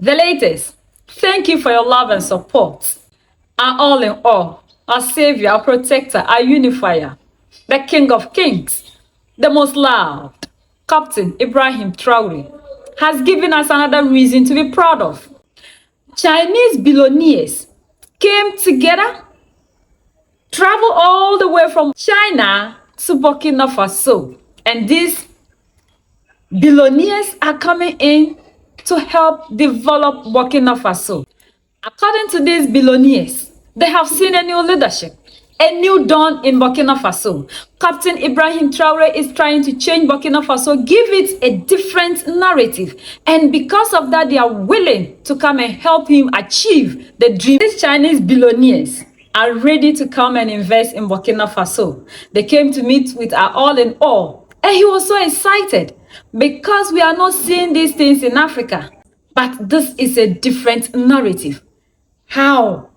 The latest. Thank you for your love and support. Our all in all, our savior, our protector, our unifier, the King of Kings, the most loved, Captain Ibrahim Traore, has given us another reason to be proud of. Chinese billionaires came together, traveled all the way from China to Burkina Faso, and these billionaires are coming in to help develop Burkina Faso. According to these billionaires, they have seen a new leadership, a new dawn in Burkina Faso. Captain Ibrahim Traore is trying to change Burkina Faso, give it a different narrative. And because of that, they are willing to come and help him achieve the dream. These Chinese billionaires are ready to come and invest in Burkina Faso. They came to meet with our all in all. And he was so excited because we are not seeing these things in Africa. But this is a different narrative. How?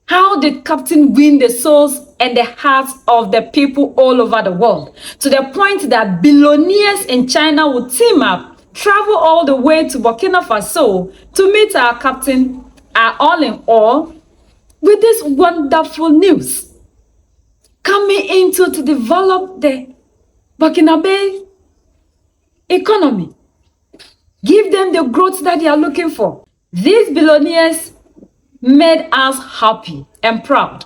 How did Captain win the souls and the hearts of the people all over the world? To the point that billionaires in China would team up, travel all the way to Burkina Faso to meet our captain, our all in all, with this wonderful news. Coming into to develop the Burkinabe economy. Give them the growth that they are looking for. These billionaires made us happy and proud.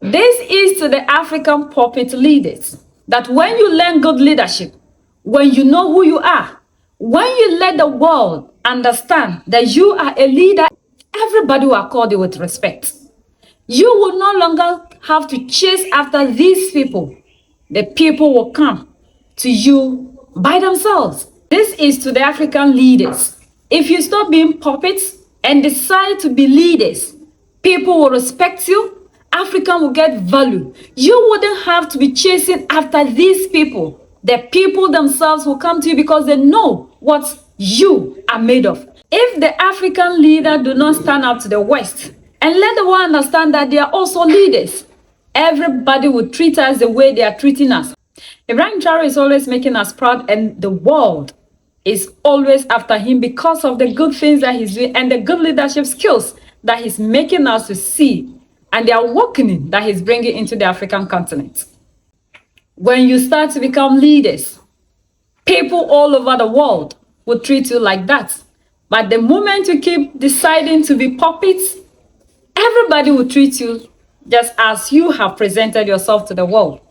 This is to the African puppet leaders that when you learn good leadership, when you know who you are, when you let the world understand that you are a leader, everybody will accord you with respect. You will no longer have to chase after these people. The people will come to you by themselves. This is to the African leaders. If you stop being puppets and decide to be leaders, people will respect you. Africa will get value. You wouldn't have to be chasing after these people. The people themselves will come to you because they know what you are made of. If the African leader do not stand up to the West and let the world understand that they are also leaders, everybody will treat us the way they are treating us. Ibrahim Traore is always making us proud, and the world is always after him because of the good things that he's doing and the good leadership skills that he's making us to see, and the awakening that he's bringing into the African continent. When you start to become leaders, people all over the world will treat you like that. But the moment you keep deciding to be puppets, everybody will treat you just as you have presented yourself to the world.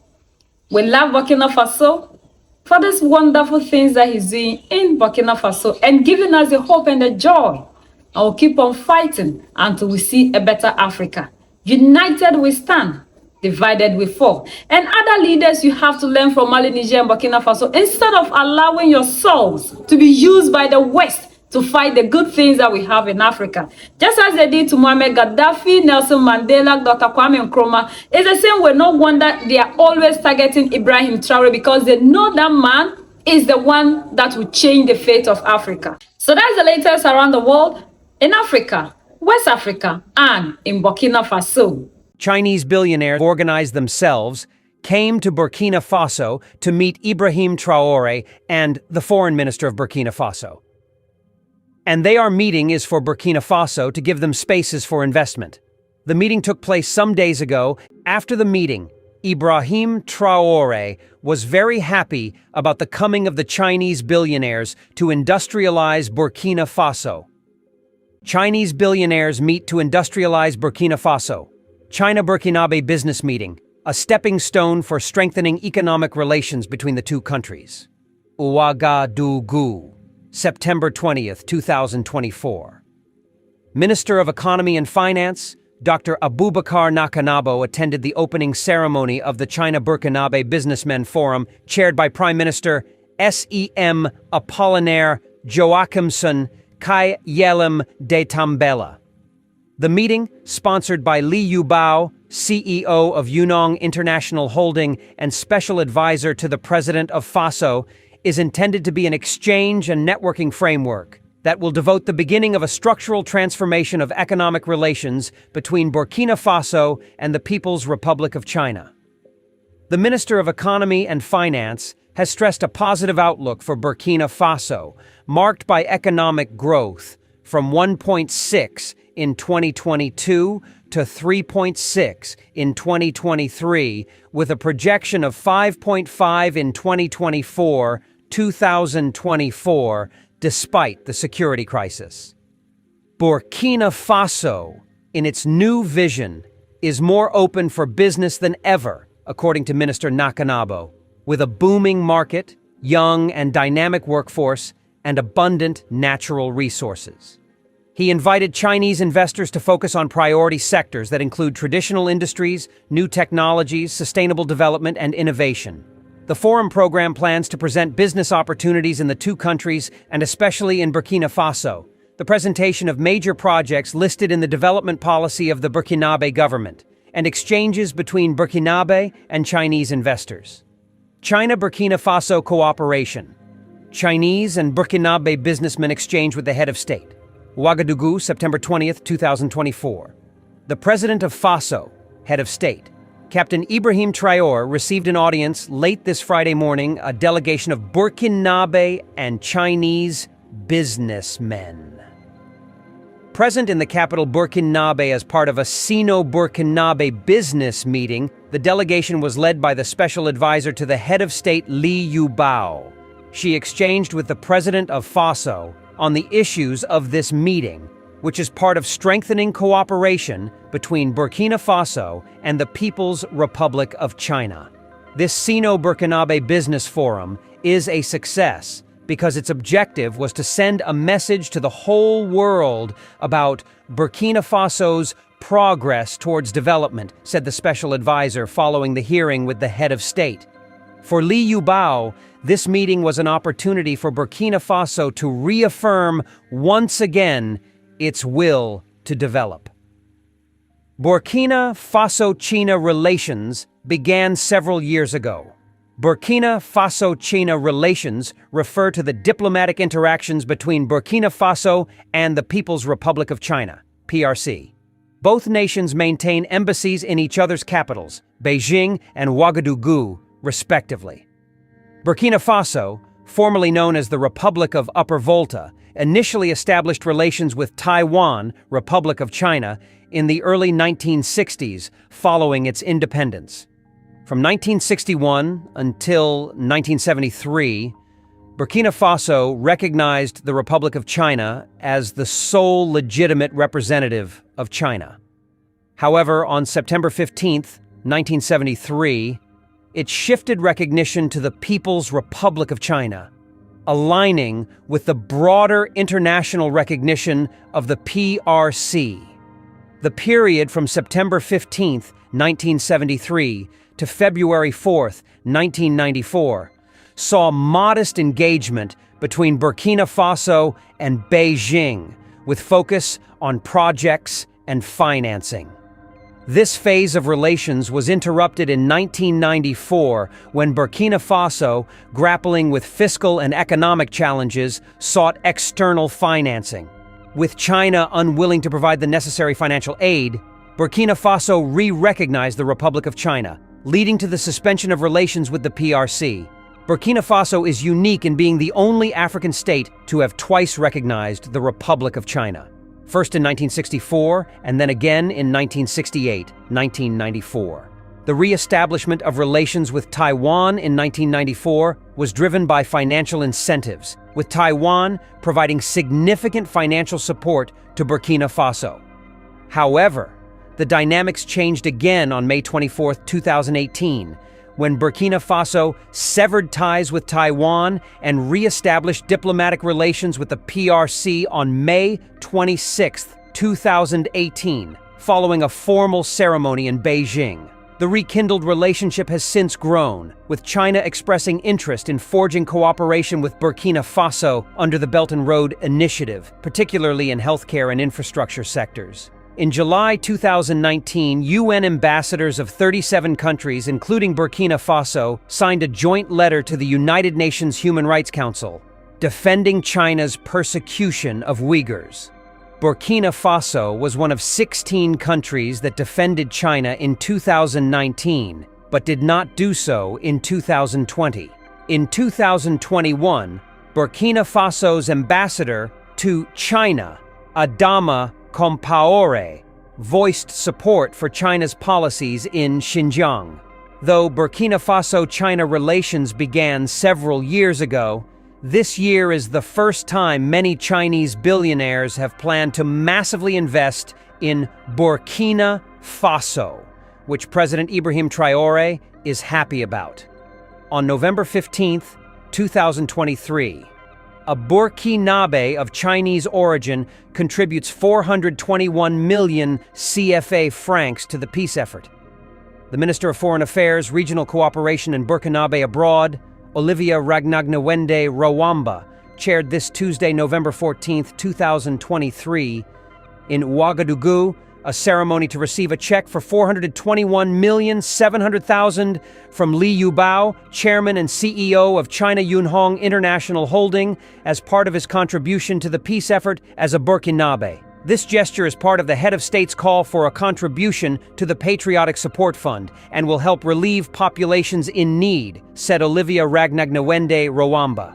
We love Burkina Faso for these wonderful things that he's doing in Burkina Faso and giving us the hope and the joy. I will keep on fighting until we see a better Africa. United we stand, divided we fall. And other leaders you have to learn from Mali, Niger, and Burkina Faso. Instead of allowing yourselves to be used by the West to fight the good things that we have in Africa, just as they did to Muammar Gaddafi, Nelson Mandela, Dr. Kwame Nkrumah, it's the same way. No wonder they are always targeting Ibrahim Traore, because they know that man is the one that will change the fate of Africa. So that's the latest around the world, in Africa, West Africa, and in Burkina Faso. Chinese billionaires organized themselves, came to Burkina Faso to meet Ibrahim Traore and the foreign minister of Burkina Faso. And their meeting is for Burkina Faso to give them spaces for investment. The meeting took place some days ago. After the meeting, Ibrahim Traore was very happy about the coming of the Chinese billionaires to industrialize Burkina Faso. Chinese billionaires meet to industrialize Burkina Faso. China-Burkina business meeting, a stepping stone for strengthening economic relations between the two countries. Ouagadougou, September 20th, 2024. Minister of Economy and Finance, Dr. Abubakar Nakanabo attended the opening ceremony of the China-Burkina Businessmen Forum, chaired by Prime Minister Sem Apollinaire Joachimson Kai Yelim de Tambela. The meeting, sponsored by Li Yubao, CEO of Yunong International Holding and special advisor to the President of Faso, is intended to be an exchange and networking framework that will devote the beginning of a structural transformation of economic relations between Burkina Faso and the People's Republic of China. The Minister of Economy and Finance has stressed a positive outlook for Burkina Faso, marked by economic growth, from 1.6 in 2022 to 3.6 in 2023, with a projection of 5.5 in 2024, despite the security crisis. Burkina Faso, in its new vision, is more open for business than ever, according to Minister Nakanabo, with a booming market, young and dynamic workforce, and abundant natural resources. He invited Chinese investors to focus on priority sectors that include traditional industries, new technologies, sustainable development, and innovation. The forum program plans to present business opportunities in the two countries and especially in Burkina Faso, the presentation of major projects listed in the development policy of the Burkinabe government, and exchanges between Burkinabe and Chinese investors. China-Burkina Faso cooperation. Chinese and Burkinabe businessmen exchange with the head of state. Ouagadougou, September 20th, 2024. The President of Faso, head of state, Captain Ibrahim Traore, received an audience late this Friday morning, a delegation of Burkinabe and Chinese businessmen. Present in the capital Burkinabe as part of a Sino-Burkinabe business meeting, the delegation was led by the special advisor to the head of state Li Yubao. She exchanged with the President of Faso on the issues of this meeting, which is part of strengthening cooperation between Burkina Faso and the People's Republic of China. This Sino-Burkinabe Business Forum is a success because its objective was to send a message to the whole world about Burkina Faso's progress towards development, said the special advisor following the hearing with the head of state. For Li Yubao, this meeting was an opportunity for Burkina Faso to reaffirm once again its will to develop. Burkina Faso-China relations began several years ago. Burkina Faso-China relations refer to the diplomatic interactions between Burkina Faso and the People's Republic of China, PRC. Both nations maintain embassies in each other's capitals, Beijing and Ouagadougou, respectively. Burkina Faso, formerly known as the Republic of Upper Volta, initially established relations with Taiwan, Republic of China, in the early 1960s following its independence. From 1961 until 1973, Burkina Faso recognized the Republic of China as the sole legitimate representative of China. However, on September 15, 1973, it shifted recognition to the People's Republic of China, aligning with the broader international recognition of the PRC. The period from September 15, 1973 to February 4, 1994, saw modest engagement between Burkina Faso and Beijing, with focus on projects and financing. This phase of relations was interrupted in 1994 when Burkina Faso, grappling with fiscal and economic challenges, sought external financing. With China unwilling to provide the necessary financial aid, Burkina Faso re-recognized the Republic of China, leading to the suspension of relations with the PRC. Burkina Faso is unique in being the only African state to have twice recognized the Republic of China. First in 1964, and then again in 1968-1994. The re-establishment of relations with Taiwan in 1994 was driven by financial incentives, with Taiwan providing significant financial support to Burkina Faso. However, the dynamics changed again on May 24, 2018, when Burkina Faso severed ties with Taiwan and re-established diplomatic relations with the PRC on May 26, 2018, following a formal ceremony in Beijing. The rekindled relationship has since grown, with China expressing interest in forging cooperation with Burkina Faso under the Belt and Road Initiative, particularly in healthcare and infrastructure sectors. In July 2019, UN ambassadors of 37 countries, including Burkina Faso, signed a joint letter to the United Nations Human Rights Council, defending China's persecution of Uyghurs. Burkina Faso was one of 16 countries that defended China in 2019, but did not do so in 2020. In 2021, Burkina Faso's ambassador to China, Adama Traore voiced support for China's policies in Xinjiang. Though Burkina Faso-China relations began several years ago, this year is the first time many Chinese billionaires have planned to massively invest in Burkina Faso, which President Ibrahim Traore is happy about. On November 15, 2023, a Burkinabe of Chinese origin contributes 421 million CFA francs to the peace effort. The Minister of Foreign Affairs, Regional Cooperation and Burkinabe Abroad, Olivia Ragnagna-Wende Rwamba, chaired this Tuesday, November 14, 2023, in Ouagadougou, a ceremony to receive a check for 421,700,000 from Li Yubao, chairman and CEO of China Yunhong International Holding, as part of his contribution to the peace effort as a Burkinabe. This gesture is part of the head of state's call for a contribution to the Patriotic Support Fund and will help relieve populations in need, said Olivia Ragnagna-Wende Rwamba.